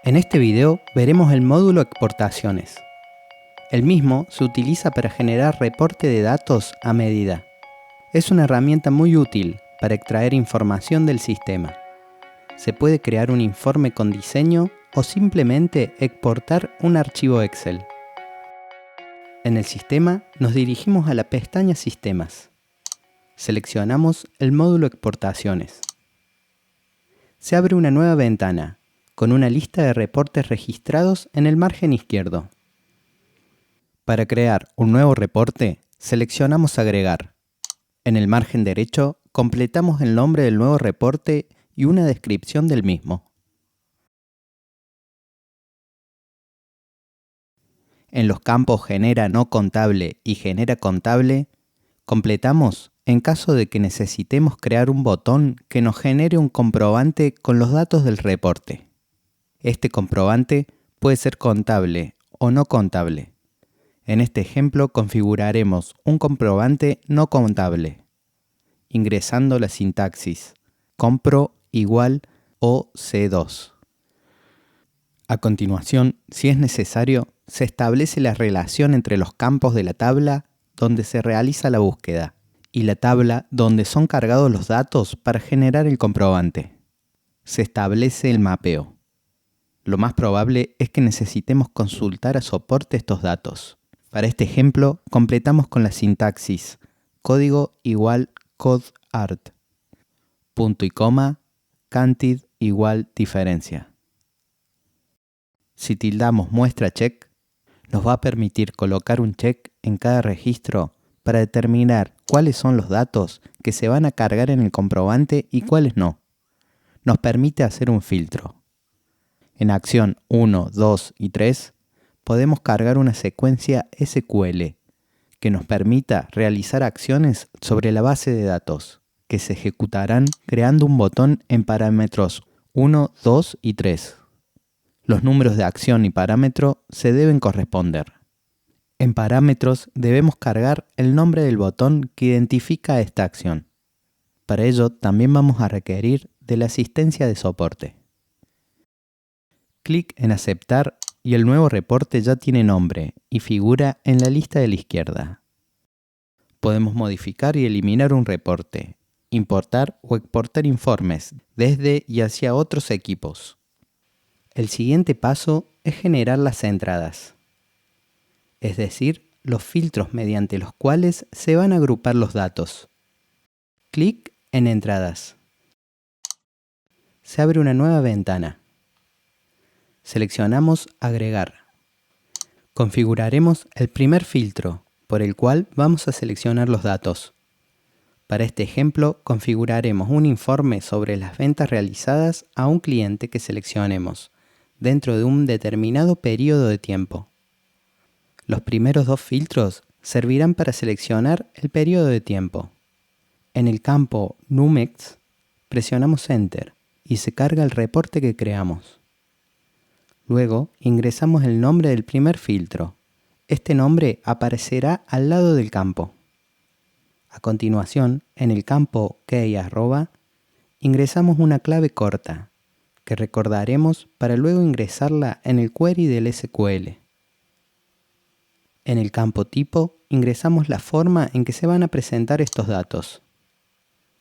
En este video veremos el módulo Exportaciones. El mismo se utiliza para generar reporte de datos a medida. Es una herramienta muy útil para extraer información del sistema. Se puede crear un informe con diseño o simplemente exportar un archivo Excel. En el sistema nos dirigimos a la pestaña Sistemas. Seleccionamos el módulo Exportaciones. Se abre una nueva ventana con una lista de reportes registrados en el margen izquierdo. Para crear un nuevo reporte, seleccionamos Agregar. En el margen derecho, completamos el nombre del nuevo reporte y una descripción del mismo. En los campos Genera no contable y Genera contable, completamos en caso de que necesitemos crear un botón que nos genere un comprobante con los datos del reporte. Este comprobante puede ser contable o no contable. En este ejemplo configuraremos un comprobante no contable, ingresando la sintaxis compro igual OC2. A continuación, si es necesario, se establece la relación entre los campos de la tabla donde se realiza la búsqueda y la tabla donde son cargados los datos para generar el comprobante. Se establece el mapeo. Lo más probable es que necesitemos consultar a soporte estos datos. Para este ejemplo, completamos con la sintaxis código igual codart, punto y coma, cantid igual diferencia. Si tildamos muestra check, nos va a permitir colocar un check en cada registro para determinar cuáles son los datos que se van a cargar en el comprobante y cuáles no. Nos permite hacer un filtro. En acción 1, 2 y 3 podemos cargar una secuencia SQL que nos permita realizar acciones sobre la base de datos, que se ejecutarán creando un botón en parámetros 1, 2 y 3. Los números de acción y parámetro se deben corresponder. En parámetros debemos cargar el nombre del botón que identifica esta acción. Para ello también vamos a requerir de la asistencia de soporte. Clic en aceptar y el nuevo reporte ya tiene nombre y figura en la lista de la izquierda. Podemos modificar y eliminar un reporte, importar o exportar informes desde y hacia otros equipos. El siguiente paso es generar las entradas, es decir, los filtros mediante los cuales se van a agrupar los datos. Clic en Entradas. Se abre una nueva ventana. Seleccionamos Agregar. Configuraremos el primer filtro, por el cual vamos a seleccionar los datos. Para este ejemplo, configuraremos un informe sobre las ventas realizadas a un cliente que seleccionemos, dentro de un determinado periodo de tiempo. Los primeros dos filtros servirán para seleccionar el periodo de tiempo. En el campo Numex, presionamos Enter y se carga el reporte que creamos. Luego ingresamos el nombre del primer filtro. Este nombre aparecerá al lado del campo. A continuación, en el campo key arroba, ingresamos una clave corta, que recordaremos para luego ingresarla en el query del SQL. En el campo tipo, ingresamos la forma en que se van a presentar estos datos,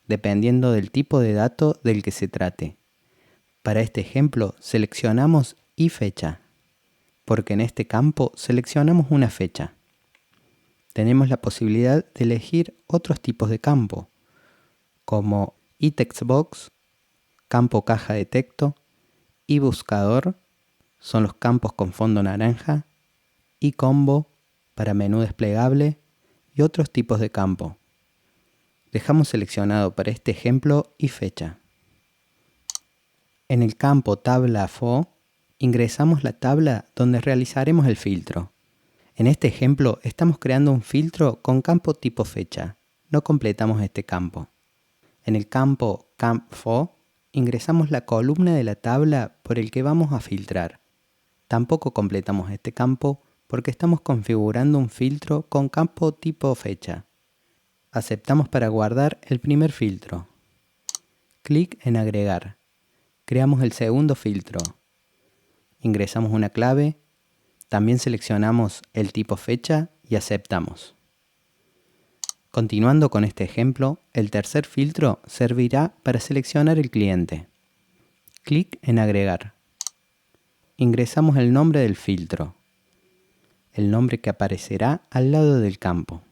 dependiendo del tipo de dato del que se trate. Para este ejemplo, seleccionamos y fecha, porque en este campo seleccionamos una fecha. Tenemos la posibilidad de elegir otros tipos de campo, como iTextBox, campo caja de texto, y buscador, son los campos con fondo naranja, y combo para menú desplegable y otros tipos de campo. Dejamos seleccionado para este ejemplo y fecha. En el campo tabla FO, ingresamos la tabla donde realizaremos el filtro. En este ejemplo estamos creando un filtro con campo tipo fecha. No completamos este campo. En el campo CampFo ingresamos la columna de la tabla por el que vamos a filtrar. Tampoco completamos este campo porque estamos configurando un filtro con campo tipo fecha. Aceptamos para guardar el primer filtro. Clic en Agregar. Creamos el segundo filtro. ingresamos una clave, también seleccionamos el tipo fecha y aceptamos. Continuando con este ejemplo, el tercer filtro servirá para seleccionar el cliente. Clic en agregar. Ingresamos el nombre del filtro, el nombre que aparecerá al lado del campo.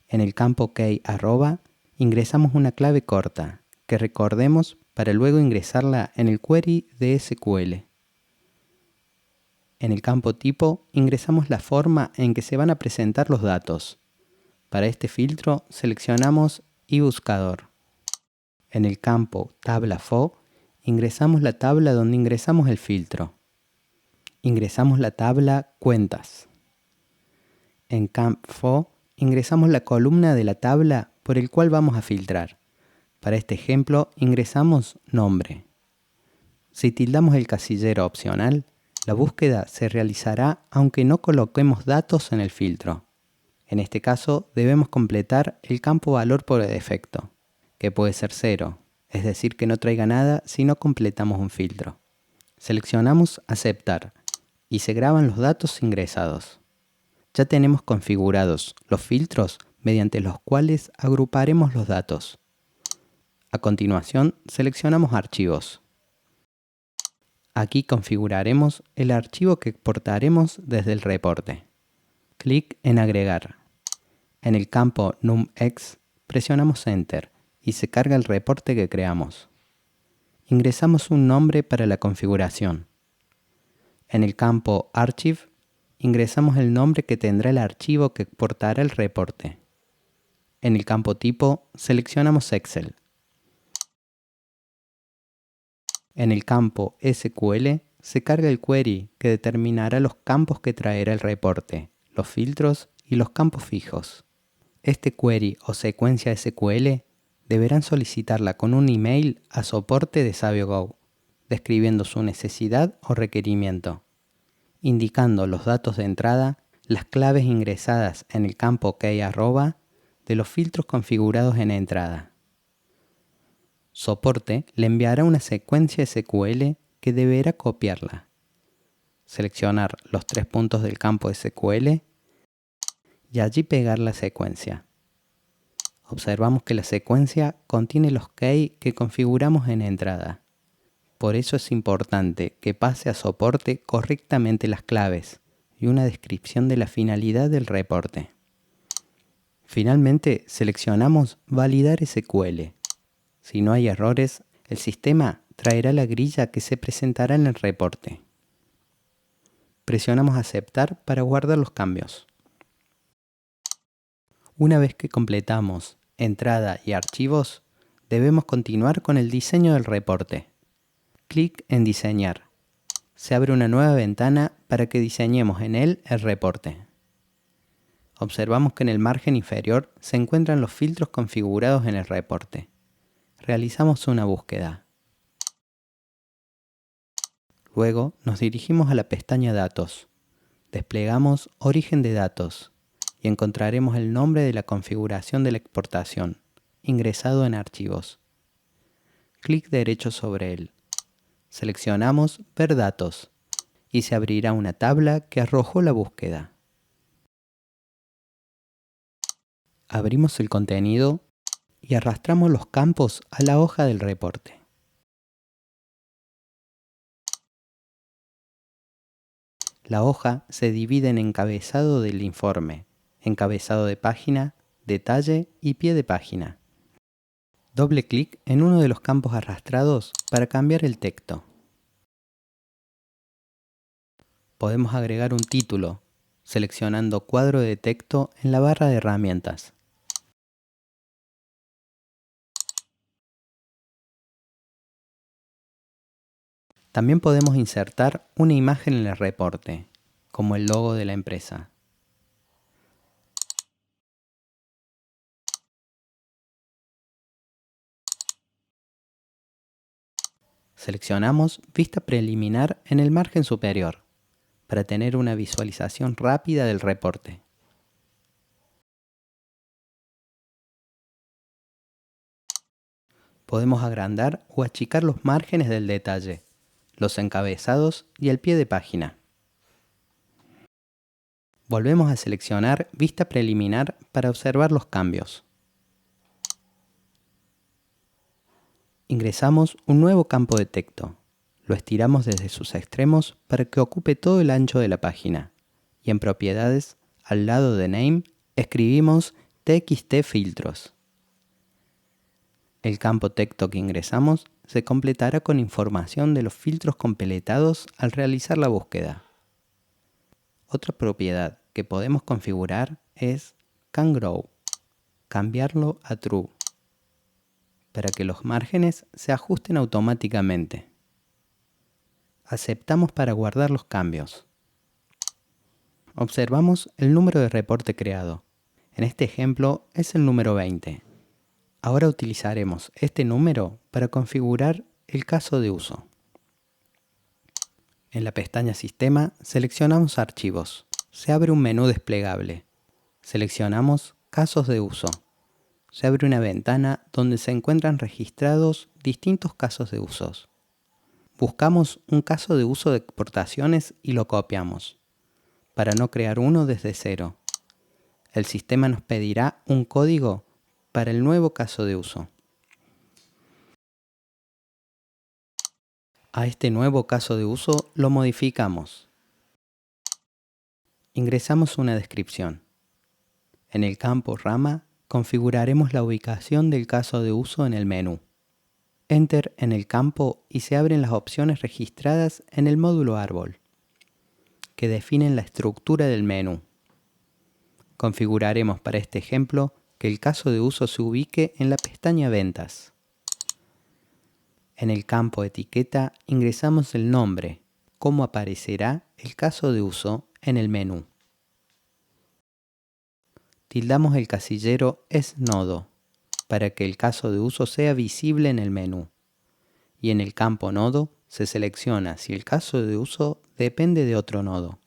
En el campo key arroba ingresamos una clave corta, que recordemos para luego ingresarla en el query de SQL. En el campo tipo ingresamos la forma en que se van a presentar los datos. Para este filtro seleccionamos iBuscador. En el campo tabla FO ingresamos la tabla donde ingresamos el filtro. Ingresamos la tabla Cuentas. En camp FO ingresamos la columna de la tabla por el cual vamos a filtrar. Para este ejemplo ingresamos nombre. Si tildamos el casillero opcional, la búsqueda se realizará aunque no coloquemos datos en el filtro. En este caso debemos completar el campo valor por defecto, que puede ser 0, es decir que no traiga nada si no completamos un filtro. Seleccionamos aceptar y se graban los datos ingresados. Ya tenemos configurados los filtros mediante los cuales agruparemos los datos. A continuación seleccionamos archivos. Aquí configuraremos el archivo que exportaremos desde el reporte. Clic en agregar. En el campo numEx presionamos Enter y se carga el reporte que creamos. Ingresamos un nombre para la configuración. En el campo Archive ingresamos el nombre que tendrá el archivo que exportará el reporte. En el campo tipo seleccionamos Excel. En el campo SQL se carga el query que determinará los campos que traerá el reporte, los filtros y los campos fijos. Este query o secuencia SQL deberán solicitarla con un email a soporte de SabioGo, describiendo su necesidad o requerimiento, indicando los datos de entrada, las claves ingresadas en el campo key arroba de los filtros configurados en entrada. Soporte le enviará una secuencia SQL que deberá copiarla. Seleccionar los 3 puntos del campo SQL y allí pegar la secuencia. Observamos que la secuencia contiene los key que configuramos en entrada. Por eso es importante que pase a soporte correctamente las claves y una descripción de la finalidad del reporte. Finalmente seleccionamos Validar SQL. Si no hay errores, el sistema traerá la grilla que se presentará en el reporte. Presionamos Aceptar para guardar los cambios. Una vez que completamos entrada y archivos, debemos continuar con el diseño del reporte. Clic en Diseñar. Se abre una nueva ventana para que diseñemos en él el reporte. Observamos que en el margen inferior se encuentran los filtros configurados en el reporte. Realizamos una búsqueda. Luego nos dirigimos a la pestaña Datos. Desplegamos Origen de datos y encontraremos el nombre de la configuración de la exportación, ingresado en Archivos. Clic derecho sobre él. Seleccionamos Ver datos y se abrirá una tabla que arrojó la búsqueda. Abrimos el contenido y arrastramos los campos a la hoja del reporte. La hoja se divide en encabezado del informe, encabezado de página, detalle y pie de página. Doble clic en uno de los campos arrastrados para cambiar el texto. Podemos agregar un título, seleccionando cuadro de texto en la barra de herramientas. También podemos insertar una imagen en el reporte, como el logo de la empresa. Seleccionamos Vista preliminar en el margen superior, para tener una visualización rápida del reporte. Podemos agrandar o achicar los márgenes del detalle, los encabezados y el pie de página. Volvemos a seleccionar Vista Preliminar para observar los cambios. Ingresamos un nuevo campo de texto. Lo estiramos desde sus extremos para que ocupe todo el ancho de la página. Y en Propiedades, al lado de Name, escribimos TXT Filtros. El campo texto que ingresamos se completará con información de los filtros completados al realizar la búsqueda. Otra propiedad que podemos configurar es CanGrow, cambiarlo a True, para que los márgenes se ajusten automáticamente. Aceptamos para guardar los cambios. Observamos el número de reporte creado. En este ejemplo es el número 20. Ahora utilizaremos este número para configurar el caso de uso. En la pestaña Sistema seleccionamos Archivos. Se abre un menú desplegable. Seleccionamos Casos de uso. Se abre una ventana donde se encuentran registrados distintos casos de usos. Buscamos un caso de uso de exportaciones y lo copiamos, para no crear uno desde cero. El sistema nos pedirá un código para el nuevo caso de uso. A este nuevo caso de uso lo modificamos. Ingresamos una descripción. En el campo Rama configuraremos la ubicación del caso de uso en el menú. Enter en el campo y se abren las opciones registradas en el módulo Árbol, que definen la estructura del menú. Configuraremos para este ejemplo que el caso de uso se ubique en la pestaña Ventas. En el campo Etiqueta ingresamos el nombre, cómo aparecerá el caso de uso en el menú. Tildamos el casillero Es Nodo, para que el caso de uso sea visible en el menú. Y en el campo Nodo se selecciona si el caso de uso depende de otro nodo.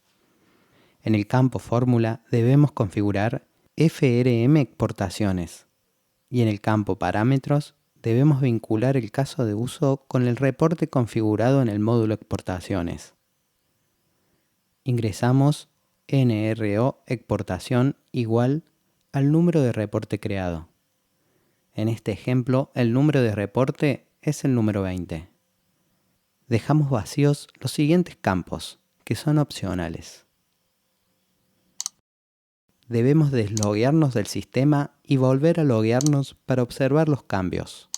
En el campo Fórmula debemos configurar FRM Exportaciones. Y en el campo Parámetros debemos vincular el caso de uso con el reporte configurado en el módulo Exportaciones. Ingresamos NRO Exportación igual al número de reporte creado. En este ejemplo, el número de reporte es el número 20. Dejamos vacíos los siguientes campos, que son opcionales. Debemos desloguearnos del sistema y volver a loguearnos para observar los cambios.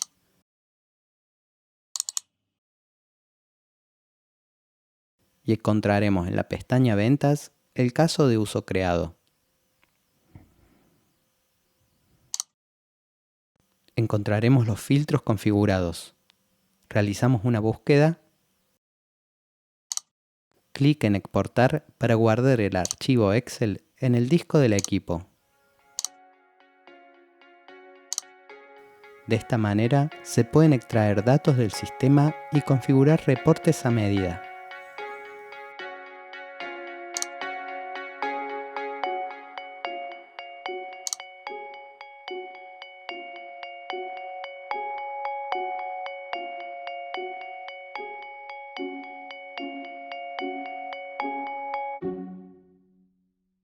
Y encontraremos en la pestaña Ventas el caso de uso creado. Encontraremos los filtros configurados. Realizamos una búsqueda. Clic en Exportar para guardar el archivo Excel en el disco del equipo. De esta manera se pueden extraer datos del sistema y configurar reportes a medida.